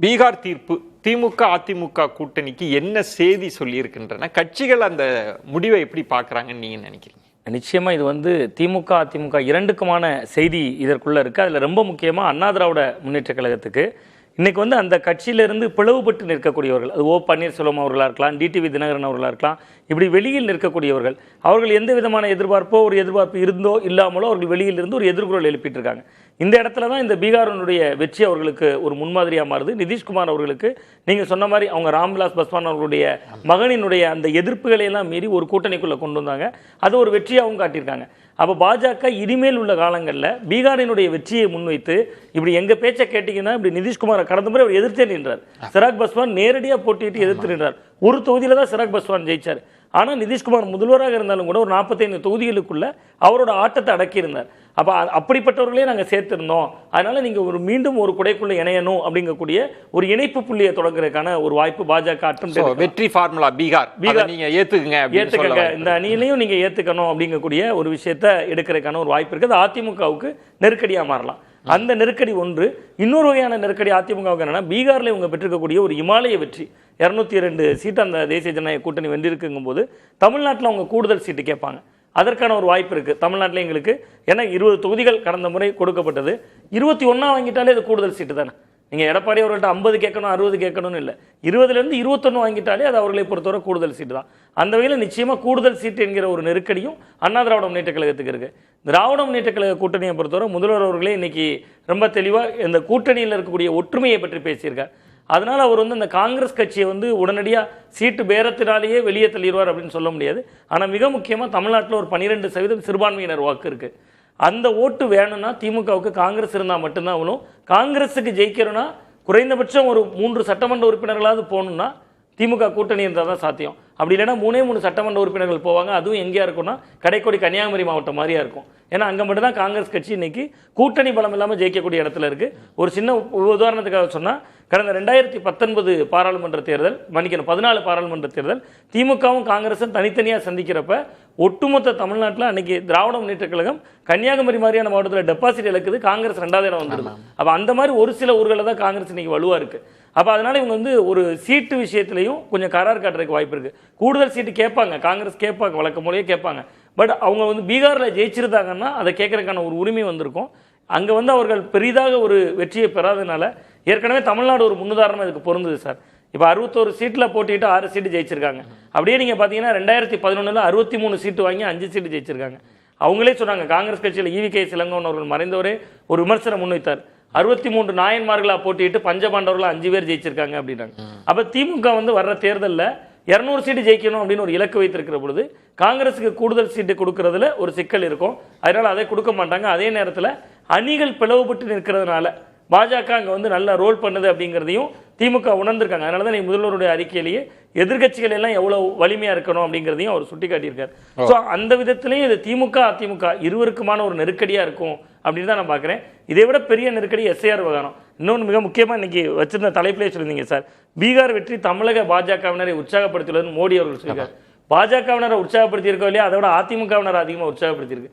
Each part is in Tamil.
பீகார் தீர்ப்பு திமுக அதிமுக கூட்டணிக்கு என்ன செய்தி சொல்லியிருக்கின்றன, கட்சிகள் அந்த முடிவை எப்படி பார்க்குறாங்கன்னு நீங்கள் நினைக்கிறீங்க? நிச்சயமாக இது திமுக அதிமுக இரண்டுக்குமான செய்தி இதற்குள்ளே இருக்குது. அதில் ரொம்ப முக்கியமாக அண்ணா திராவிட முன்னேற்ற கழகத்துக்கு இன்றைக்கி அந்த கட்சியிலிருந்து பிளவுபட்டு நிற்கக்கூடியவர்கள், அது ஓ பன்னீர்செல்வம் அவர்களாக இருக்கலாம், டிடிவி தினகரன் அவர்களாக இருக்கலாம், இப்படி வெளியில் நிற்கக்கூடியவர்கள், அவர்கள் எந்த விதமான ஒரு எதிர்பார்ப்பு இருந்தோ இல்லாமலோ அவர்கள் வெளியில் இருந்து ஒரு எதிர்குரல் எழுப்பிட்டு இருக்காங்க. இந்த இடத்துல தான் இந்த பீகாரினுடைய வெற்றி அவர்களுக்கு ஒரு முன்மாதிரியாக மாறுது. நிதிஷ்குமார் அவர்களுக்கு நீங்கள் சொன்ன மாதிரி அவங்க ராம்விலாஸ் பாஸ்வான் அவர்களுடைய மகனினுடைய அந்த எதிர்ப்புகளை எல்லாம் மீறி ஒரு கூட்டணிக்குள்ளே கொண்டு வந்தாங்க. அது ஒரு வெற்றியாகவும் காட்டியிருக்காங்க. அப்போ பாஜக இனிமேல் உள்ள காலங்களில் பீகாரினுடைய வெற்றியை முன்வைத்து இப்படி எங்கள் பேச்சை கேட்டிங்கன்னா இப்படி நிதிஷ்குமாரை கடந்த முறை அவர் எதிர்த்தே நின்றார். சிராக் பாஸ்வான் நேரடியாக போட்டியிட்டு எதிர்த்து நின்றார். ஒரு தொகுதியில் தான் சிராக் பாஸ்வான் ஜெயிச்சார். ஆனால் நிதிஷ்குமார் முதல்வராக இருந்தாலும் கூட ஒரு 45 தொகுதிகளுக்குள்ள அவரோட ஆட்டத்தை அடக்கியிருந்தார். அப்போ அப்படிப்பட்டவர்களே நாங்கள் சேர்த்திருந்தோம். அதனால நீங்கள் மீண்டும் ஒரு குடைக்குள்ள இணையணும் அப்படிங்கக்கூடிய ஒரு இணைப்பு புள்ளியை தொடங்குறதுக்கான ஒரு வாய்ப்பு பாஜக வெற்றி ஃபார்முலா பீகார் நீங்க ஏத்துக்கங்க, இந்த அணியிலையும் நீங்க ஏத்துக்கணும் அப்படிங்கக்கூடிய ஒரு விஷயத்தை எடுக்கிறதுக்கான ஒரு வாய்ப்பு இருக்குது. அது அதிமுகவுக்கு நெருக்கடியாக மாறலாம். அந்த நெருக்கடி ஒன்று. இன்னொரு வகையான நெருக்கடி அதிமுகவுக்கு என்னன்னா, பீகாரில் இவங்க பெற்றிருக்கக்கூடிய ஒரு இமாலய வெற்றி 202 சீட்டு அந்த தேசிய ஜனநாயக கூட்டணி வென்றிருக்குங்கும் போது தமிழ்நாட்டில் அவங்க கூடுதல் சீட்டு கேட்பாங்க. அதற்கான ஒரு வாய்ப்பு இருக்குது தமிழ்நாட்டில் எங்களுக்கு. ஏன்னா 20 தொகுதிகள் கடந்த முறை கொடுக்கப்பட்டது. 21 வாங்கிட்டாலே அது கூடுதல் சீட்டு தானே. நீங்கள் எடப்பாடி அவர்கள்ட்ட 50 கேட்கணும் 60 கேட்கணும்னு இல்லை, 20லேருந்து 21 வாங்கிட்டாலே அது அவர்களை பொறுத்தவரை கூடுதல் சீட்டு தான். அந்த வகையில் நிச்சயமாக கூடுதல் சீட்டு என்கிற ஒரு நெருக்கடியும் அண்ணா திராவிட முன்னேற்ற கழகத்துக்கு இருக்குது. திராவிட முன்னேற்ற கழக கூட்டணியை பொறுத்தவரை முதல்வர் அவர்களே இன்னைக்கு ரொம்ப தெளிவாக இந்த கூட்டணியில் இருக்கக்கூடிய ஒற்றுமையை பற்றி பேசியிருக்கார். அதனால் அவர் அந்த காங்கிரஸ் கட்சியை உடனடியாக சீட்டு பேரத்தினாலேயே வெளியே தள்ளிடுவார் அப்படின்னு சொல்ல முடியாது. ஆனால் மிக முக்கியமாக தமிழ்நாட்டில் ஒரு 12% சிறுபான்மையினர் வாக்கு இருக்குது. அந்த ஓட்டு வேணும்னா திமுகவுக்கு காங்கிரஸ் இருந்தால் மட்டும்தான் ஆகணும். காங்கிரஸுக்கு ஜெயிக்கிறோன்னா குறைந்தபட்சம் ஒரு 3 சட்டமன்ற உறுப்பினர்களாவது போகணுன்னா திமுக கூட்டணி இருந்தால் தான் சாத்தியம். அப்படி இல்லைன்னா 3 சட்டமன்ற உறுப்பினர்கள் போவாங்க. அதுவும் எங்கேயா இருக்குன்னா கடைக்கோடி கன்னியாகுமரி மாவட்டம் மாதிரியா இருக்கும். ஏன்னா அங்கே மட்டும்தான் காங்கிரஸ் கட்சி இன்னைக்கு கூட்டணி பலம் இல்லாமல் ஜெயிக்கக்கூடிய இடத்துல இருக்கு. ஒரு சின்ன உதாரணத்துக்காக சொன்னால், கடந்த 2019 பாராளுமன்ற தேர்தல், 14 பாராளுமன்ற தேர்தல் திமுகவும் காங்கிரஸும் தனித்தனியாக சந்திக்கிறப்ப ஒட்டுமொத்த தமிழ்நாட்டில் அன்னைக்கு திராவிட முன்னேற்ற கழகம் கன்னியாகுமரி மாதிரியான மாவட்டத்தில் டெபாசிட் இழக்குது, காங்கிரஸ் 2வது இடம் வந்துடுது. அப்போ அந்த மாதிரி ஒரு சில ஊர்களில் தான் காங்கிரஸ் இன்னைக்கு வலுவாக இருக்குது. அப்போ அதனால இவங்க ஒரு சீட்டு விஷயத்திலையும் கொஞ்சம் கரார் காட்டுறதுக்கு வாய்ப்பு இருக்குது. கூடுதல் சீட்டு கேட்பாங்க, காங்கிரஸ் கேட்பாங்க, வழக்கம் போலயே கேட்பாங்க. பட் அவங்க பீகாரில் ஜெயிச்சிருந்தாங்கன்னா அதை கேட்கறதுக்கான ஒரு உரிமை வந்திருக்கும். அங்கே அவர்கள் பெரிதாக ஒரு வெற்றியை பெறாதனால ஏற்கனவே தமிழ்நாடு ஒரு முன்னுதாரணம் இதுக்கு பொருந்தது சார். இப்போ 61 சீட்டில் போட்டிட்டு 6 சீட்டு ஜெயிச்சிருக்காங்க. அப்படியே நீங்கள் பார்த்தீங்கன்னா 2011 63 சீட்டு வாங்கி 5 சீட்டு ஜெயிச்சிருக்காங்க. அவங்களே சொன்னாங்க, காங்கிரஸ் கட்சியில் EVK இளங்கோவன் அவர்கள் மறைந்தவரே ஒரு விமர்சனம் முன்வைத்தார். 63 நாயன்மார்களாக போட்டிட்டு பஞ்சபாண்டவர்கள் 5 பேர் ஜெயிச்சிருக்காங்க அப்படின்னாங்க. அப்போ திமுக வர்ற தேர்தலில் 200 சீட்டு ஜெயிக்கணும் அப்படின்னு ஒரு இலக்கு வைத்திருக்கிற பொழுது காங்கிரஸுக்கு கூடுதல் சீட்டு கொடுக்கறதுல ஒரு சிக்கல் இருக்கும். அதனால அதை கொடுக்க மாட்டாங்க. அதே நேரத்தில் அணிகள் பிளவுபட்டு நிற்கிறதுனால பாஜக அங்கே நல்லா ரோல் பண்ணுது அப்படிங்கிறதையும் திமுக உணர்ந்திருக்காங்க. அதனால தான் முதல்வருடைய அறிக்கையிலேயே எதிர்கட்சிகள் எல்லாம் எவ்வளவு வலிமையா இருக்கணும் அப்படிங்கிறதையும் அவர் சுட்டிக்காட்டியிருக்காரு. ஸோ அந்த விதத்திலையும் இது திமுக அதிமுக இருவருக்குமான ஒரு நெருக்கடியா இருக்கும் அப்படின்னு தான் நான் பார்க்குறேன். இதை விட பெரிய நெருக்கடி SIR விவகாரம். இன்னொன்று மிக முக்கியமாக இன்னைக்கு வச்சிருந்த தலைப்பிலே சொல்லியிருந்தீங்க சார், பீகார் வெற்றி தமிழக பாஜகவினரை உற்சாகப்படுத்தியுள்ளதுன்னு மோடி அவர்கள் சொல்லியிருக்காரு. பாஜகவினரை உற்சாகப்படுத்தி இருக்கோ இல்லையா, அதை விட அதிமுகவினர் அதிகமாக உற்சாகப்படுத்தியிருக்கு.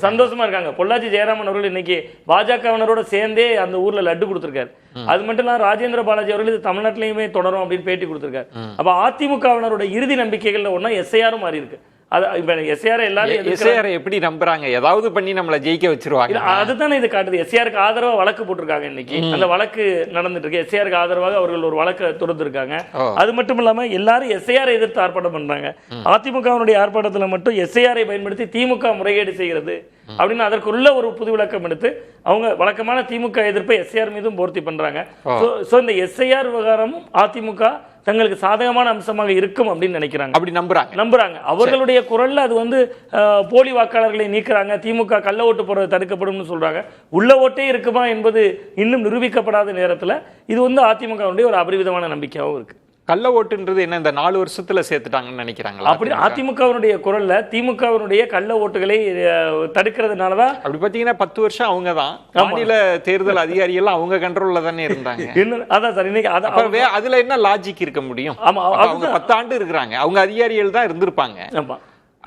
சந்தோஷமா இருக்காங்க. பொள்ளாச்சி ஜெயராமன் அவர்கள் இன்னைக்கு பாஜகவினரோட சேர்ந்தே அந்த ஊர்ல லட்டு கொடுத்திருக்காரு. அது மட்டும் இல்லாம ராஜேந்திர பாலாஜி அவர்கள் இது தமிழ்நாட்டிலையுமே தொடரும் அப்படின்னு பேட்டி கொடுத்திருக்காரு. அப்ப அதிமுகவினரோட இறுதி நம்பிக்கைகள்ல ஒன்னா SIR மாறி இருக்கு. எப்படி நம்புறாங்க, ஏதாவது பண்ணி நம்மளை ஜெயிக்க வச்சிருவாங்க. அதுதானே இது காட்டுது. SIRக்கு ஆதரவா வழக்கு போட்டிருக்காங்க. இன்னைக்கு அந்த வழக்கு நடந்துட்டு இருக்கு. SIRக்கு ஆதரவாக அவர்கள் ஒரு வழக்கு தொடுத்திருக்காங்க. அது மட்டும் இல்லாம எல்லாரும் SIR எதிர்த்து ஆர்ப்பாட்டம் பண்றாங்க. அதிமுகவினுடைய ஆர்ப்பாட்டத்துல மட்டும் SIRஐ பயன்படுத்தி திமுக முறைகேடு செய்கிறது அப்படின்னு அதற்குள்ள ஒரு புது விளக்கம் எடுத்து அவங்க வழக்கமான திமுக எதிர்ப்பை SIR மீதும் பூர்த்தி பண்றாங்க. இந்த SIR விவகாரமும் அதிமுக தங்களுக்கு சாதகமான அம்சமாக இருக்கும் அப்படின்னு நினைக்கிறாங்க. அப்படி நம்புறாங்க. அவர்களுடைய குரல்ல அது போலி வாக்காளர்களை நீக்குறாங்க, திமுக கள்ள ஓட்டு போறது தடுக்கப்படும் சொல்றாங்க. உள்ள ஓட்டே இருக்குமா என்பது இன்னும் நிரூபிக்கப்படாத நேரத்தில் இது அதிமுகவுடைய ஒரு அபரிவிதமான நம்பிக்கையாகவும் இருக்கு. கள்ள ஓட்டுன்றது என்ன, இந்த 4 வருஷத்துல சேர்த்துட்டாங்கன்னு நினைக்கிறாங்களா? அப்படி அதிமுகவினுடைய குரல்ல திமுகவினுடைய கள்ள ஓட்டுகளை தடுக்கிறதுனாலதான். அப்படி பாத்தீங்கன்னா 10 வருஷம் அவங்க தான் மாநில தேர்தல் அதிகாரிகள் அவங்க கண்ட்ரோல்ல தானே இருந்தாங்க. அதான் சார், இன்னைக்கு அதுல என்ன லாஜிக் இருக்க முடியும்? அவங்க 10 ஆண்டு இருக்கிறாங்க, அவங்க அதிகாரிகள் தான் இருந்திருப்பாங்க.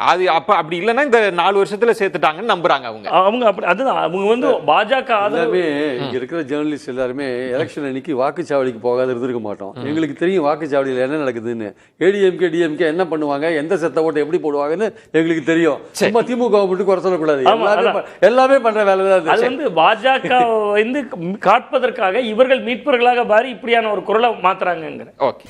அது அப்படி இல்லைன்னா இந்த 4 வருஷத்துல சேர்த்துட்டாங்கன்னு நம்புறாங்க அவங்க. அப்படி அதுதான் அவங்க வந்து பாஜக எல்லாமே இங்க இருக்கிற ஜேர்னலிஸ்ட் எல்லாருமே எலெக்ஷன் அன்னைக்கு வாக்குச்சாவடிக்கு போகாத இருந்திருக்க மாட்டோம். எங்களுக்கு தெரியும் வாக்குச்சாவடியில் என்ன நடக்குதுன்னு. ஏடிஎம்கே டிஎம்கே என்ன பண்ணுவாங்க, எந்த செத்த ஓட்டை எப்படி போடுவாங்கன்னு எங்களுக்கு தெரியும். சும்மா திமுக மட்டும் குறை சொல்லக்கூடாது. எல்லாமே பண்ற வேலை தான் அது வந்து பாஜக வந்து காட்பதற்காக இவர்கள் மீட்பவர்களாக பாரி இப்படியான ஒரு குரலை மாத்துறாங்க. ஓகே.